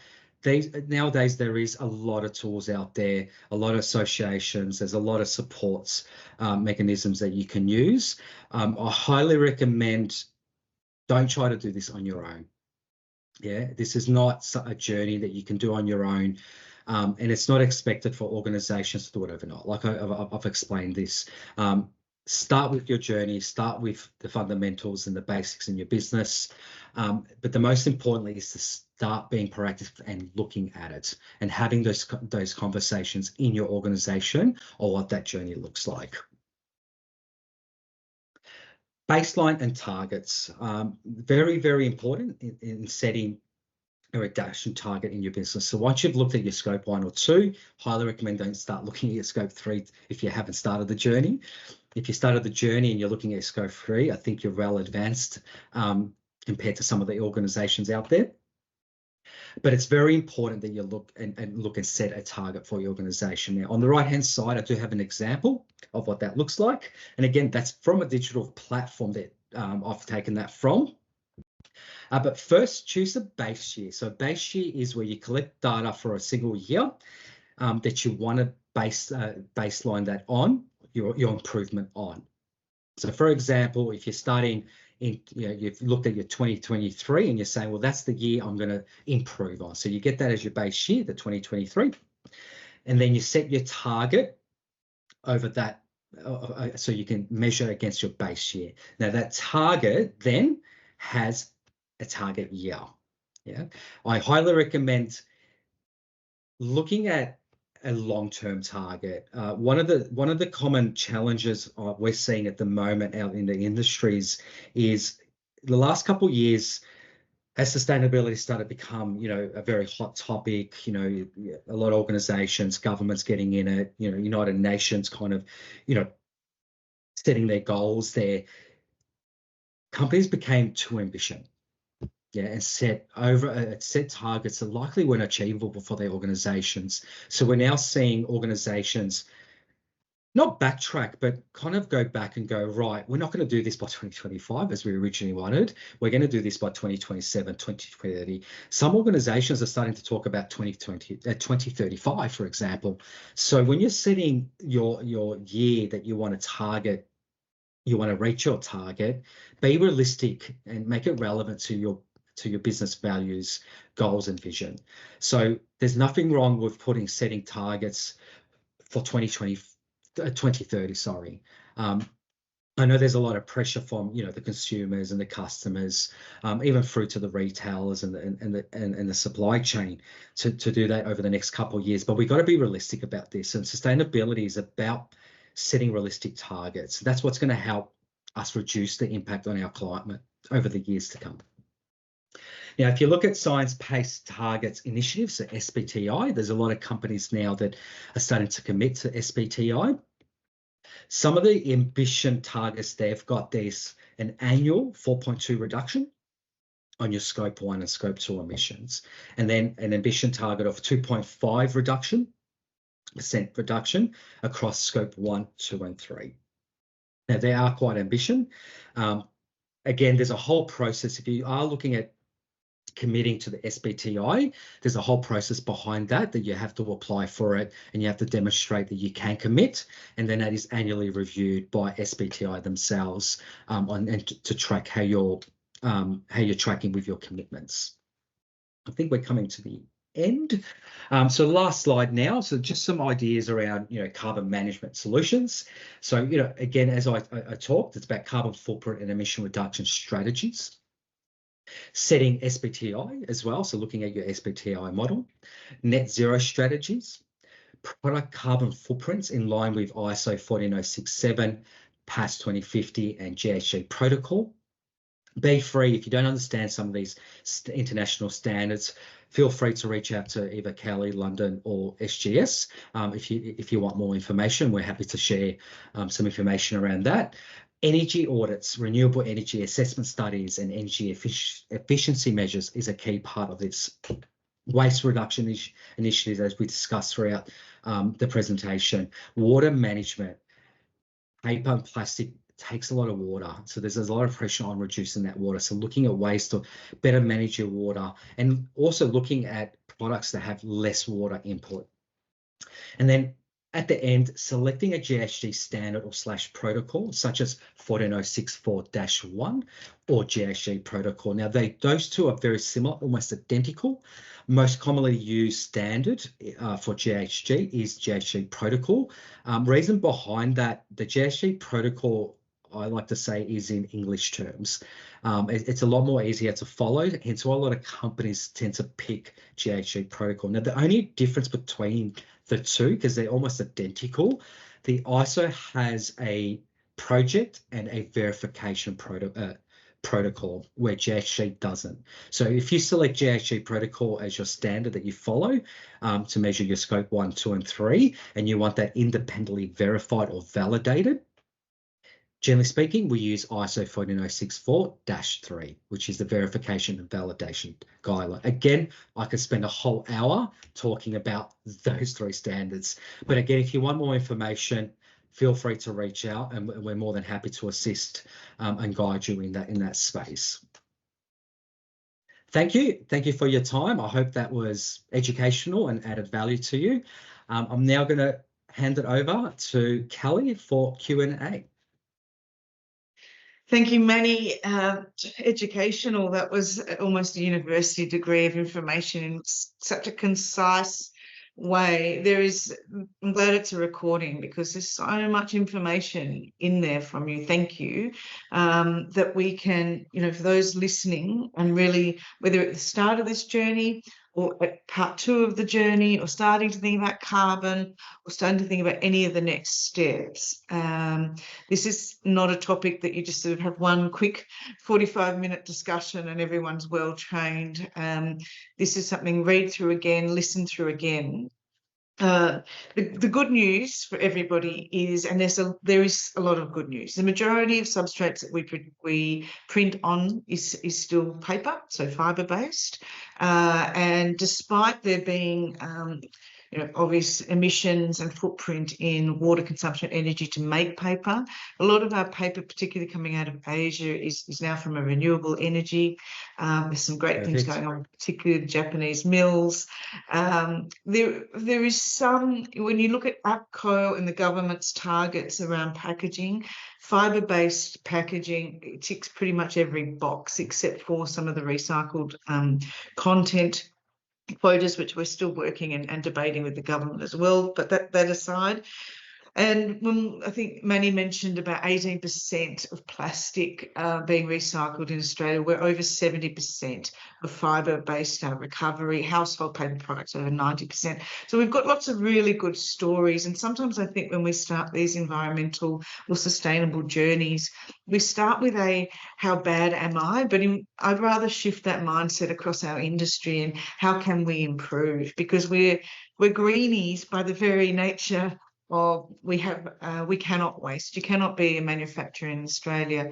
nowadays, there is a lot of tools out there, a lot of associations, there's a lot of supports mechanisms that you can use. I highly recommend don't try to do this on your own. Yeah, this is not a journey that you can do on your own. And it's not expected for organizations to do it overnight. Like I've explained this. Start with your journey, start with the fundamentals and the basics in your business. But the most importantly is to start being proactive and looking at it and having those conversations in your organization or what that journey looks like. Baseline and targets. Very, very important in setting a reduction target in your business. So once you've looked at your scope 1 or 2, highly recommend don't start looking at your scope 3 if you haven't started the journey. If you started the journey and you're looking at scope 3, I think you're well advanced compared to some of the organizations out there. But it's very important that you look and set a target for your organization. Now, on the right-hand side, I do have an example of what that looks like. And again, that's from a digital platform that I've taken that from. But first, choose a base year. So base year is where you collect data for a single year that you want to baseline that on, your improvement on. So for example, if you're starting in, you've looked at your 2023 and you're saying, well, that's the year I'm going to improve on. So you get that as your base year, the 2023, and then you set your target over that so you can measure against your base year. Now that target then has a target year. Yeah, I highly recommend looking at a long-term target. One of the common challenges we're seeing at the moment out in the industries is the last couple of years, as sustainability started to become, a very hot topic, a lot of organizations, governments getting in it, United Nations kind of, setting their goals there, companies became too ambitious. Yeah, and set targets that likely weren't achievable for their organizations. So we're now seeing organizations not backtrack, but kind of go back and go, right, we're not going to do this by 2025 as we originally wanted. We're going to do this by 2027, 2030. Some organizations are starting to talk about 2035, for example. So when you're setting your year that you want to target, you want to reach your target, be realistic and make it relevant to your business values, goals, and vision. So there's nothing wrong with setting targets for 2030, sorry. I know there's a lot of pressure from the consumers and the customers, even through to the retailers and the supply chain to do that over the next couple of years. But we've got to be realistic about this, and sustainability is about setting realistic targets. That's what's going to help us reduce the impact on our climate over the years to come. Now, if you look at science-based targets initiatives, so SBTI, there's a lot of companies now that are starting to commit to SBTI. Some of the ambition targets they've got, there's an annual 4.2 reduction on your Scope 1 and Scope 2 emissions, and then an ambition target of 2.5% reduction across Scope 1, 2, and 3. Now, they are quite ambitious. Again, there's a whole process. If you are looking at committing to the SBTI, there's a whole process behind that you have to apply for it, and you have to demonstrate that you can commit, and then that is annually reviewed by SBTI themselves and to track how you're tracking with your commitments. I think we're coming to the end. So last slide now. So just some ideas around carbon management solutions. So again, as I talked, it's about carbon footprint and emission reduction strategies. Setting SBTI as well, so looking at your SBTI model, net zero strategies, product carbon footprints in line with ISO 14067, PAS 2050 and GHG protocol. Be free, if you don't understand some of these international standards, feel free to reach out to either Kelly, London or SGS. If you want more information, we're happy to share some information around that. Energy audits, renewable energy assessment studies and energy efficiency measures is a key part of this. Waste reduction initiatives, as we discussed throughout the presentation. Water management, paper and plastic takes a lot of water, so there's a lot of pressure on reducing that water. So looking at ways to better manage your water, and also looking at products that have less water input. And then at the end, selecting a GHG standard or / protocol, such as 14064-1 or GHG protocol. Now, those two are very similar, almost identical. Most commonly used standard for GHG is GHG protocol. Reason behind that, the GHG protocol, I like to say, is in English terms. It's a lot more easier to follow, hence why a lot of companies tend to pick GHG protocol. Now, the only difference between the two, because they're almost identical, the ISO has a project and a verification protocol where GHG doesn't. So if you select GHG protocol as your standard that you follow to measure your Scope 1, 2, and 3, and you want that independently verified or validated, generally speaking, we use ISO 14064-3, which is the verification and validation guideline. Again, I could spend a whole hour talking about those three standards. But again, if you want more information, feel free to reach out, and we're more than happy to assist and guide you in that space. Thank you. Thank you for your time. I hope that was educational and added value to you. I'm now going to hand it over to Kelly for Q&A. Thank you, Manny. Educational. That was almost a university degree of information in such a concise way, I'm glad it's a recording because there's so much information in there from you. Thank you. That we can, for those listening and really, whether at the start of this journey or at part 2 of the journey, or starting to think about carbon, or starting to think about any of the next steps. This is not a topic that you just sort of have one quick 45-minute discussion and everyone's well trained. This is something read through again, listen through again. The good news for everybody is, and there is a lot of good news. The majority of substrates that we print on is still paper, so fibre-based, and despite there being obvious emissions and footprint in water consumption, energy to make paper, a lot of our paper, particularly coming out of Asia, is now from a renewable energy. There's some great things going on, particularly the Japanese mills. There is some, when you look at APCO and the government's targets around packaging, fibre-based packaging, it ticks pretty much every box except for some of the recycled content quotas, which we're still working and debating with the government as well. But that aside, and when I think Manny mentioned about 18% of plastic being recycled in Australia, we're over 70% of fibre-based recovery, household paper products over 90%. So we've got lots of really good stories. And sometimes I think when we start these environmental or sustainable journeys, we start with how bad am I? But I'd rather shift that mindset across our industry and how can we improve? Because we're greenies by the very nature. We cannot waste. You cannot be a manufacturer in Australia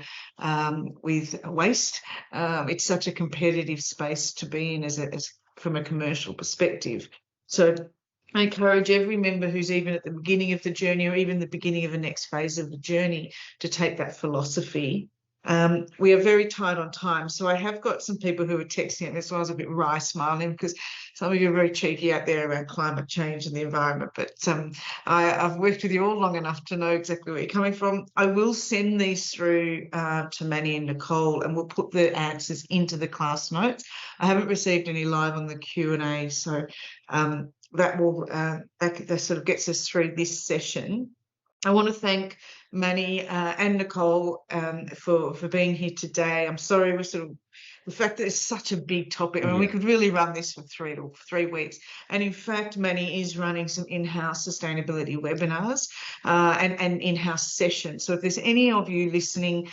with waste. It's such a competitive space to be in as from a commercial perspective. So I encourage every member who's even at the beginning of the journey or even the beginning of the next phase of the journey to take that philosophy. We are very tight on time, so I have got some people who are texting, and that's why I was a bit wry smiling, because some of you are very cheeky out there around climate change and the environment, but I've worked with you all long enough to know exactly where you're coming from. I will send these through to Manny and Nicole, and we'll put the answers into the class notes. I haven't received any live on the Q&A, so that sort of gets us through this session. I want to thank Manny and Nicole for being here today. I'm sorry the fact that it's such a big topic. I mean, we could really run this for 3 weeks. And in fact, Manny is running some in-house sustainability webinars and in-house sessions. So if there's any of you listening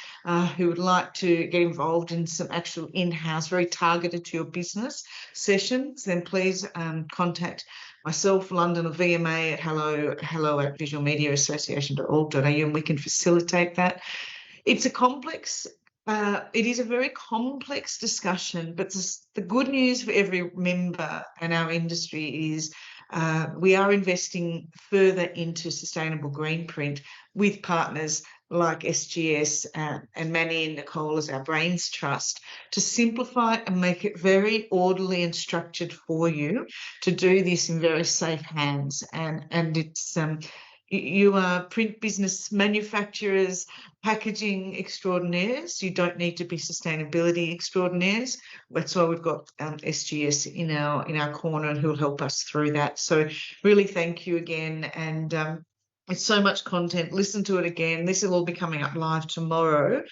who would like to get involved in some actual in-house, very targeted to your business sessions, then please contact myself, London, or VMA at hello@visualmediaassociation.org.au, and we can facilitate that. It's a complex, it is a very complex discussion, but the good news for every member and our industry is we are investing further into sustainable green print with partners like SGS and Manny and Nicole as our Brains Trust to simplify and make it very orderly and structured for you to do this in very safe hands. And it's you are print business manufacturers, packaging extraordinaires. You don't need to be sustainability extraordinaires. That's why we've got SGS in our corner and who'll help us through that. So really thank you again. And it's so much content. Listen to it again. This will all be coming up live tomorrow.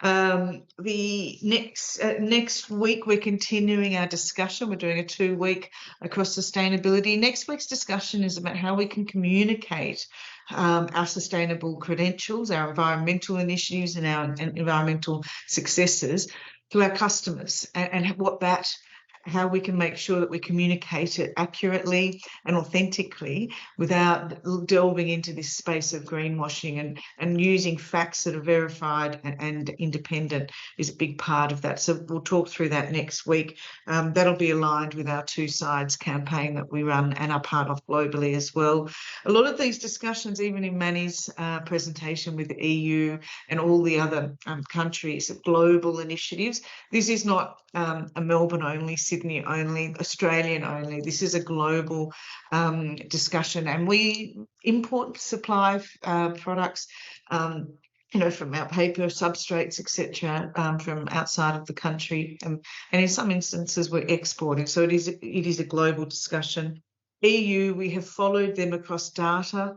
The next week, we're continuing our discussion. We're doing a 2-week across sustainability. Next week's discussion is about how we can communicate our sustainable credentials, our environmental initiatives, and our environmental successes to our customers, and how we can make sure that we communicate it accurately and authentically without delving into this space of greenwashing, and using facts that are verified and independent is a big part of that. So we'll talk through that next week. That'll be aligned with our Two Sides campaign that we run and are part of globally as well. A lot of these discussions, even in Manny's presentation with the EU and all the other countries, global initiatives, this is not a Melbourne only, Sydney only, Australian only. This is a global discussion, and we import supply products from our paper substrates, etc., from outside of the country, and in some instances we're exporting. So it is a global discussion. EU, we have followed them across data,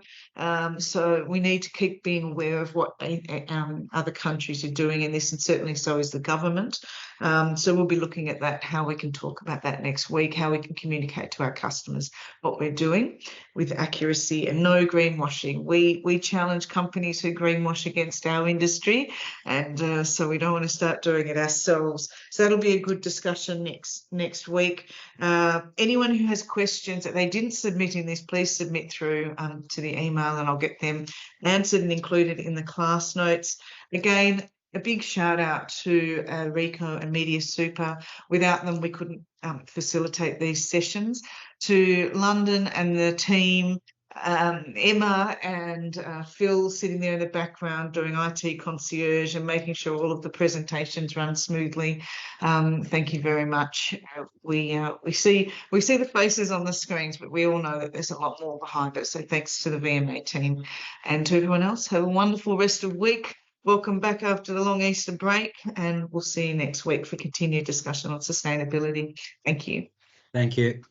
so we need to keep being aware of what other countries are doing in this, and certainly so is the government. So we'll be looking at that, how we can talk about that next week, how we can communicate to our customers what we're doing with accuracy and no greenwashing. We challenge companies who greenwash against our industry, and so we don't want to start doing it ourselves. So that'll be a good discussion next week. Anyone who has questions that they didn't submit in this, please submit through to the email, and I'll get them answered and included in the class notes. Again, a big shout out to Rico and Media Super. Without them, we couldn't facilitate these sessions. To London and the team, Emma and Phil sitting there in the background doing IT concierge and making sure all of the presentations run smoothly. Thank you very much. We see the faces on the screens, but we all know that there's a lot more behind it. So thanks to the VMA team, and to everyone else. Have a wonderful rest of the week. Welcome back after the long Easter break, and we'll see you next week for continued discussion on sustainability. Thank you. Thank you.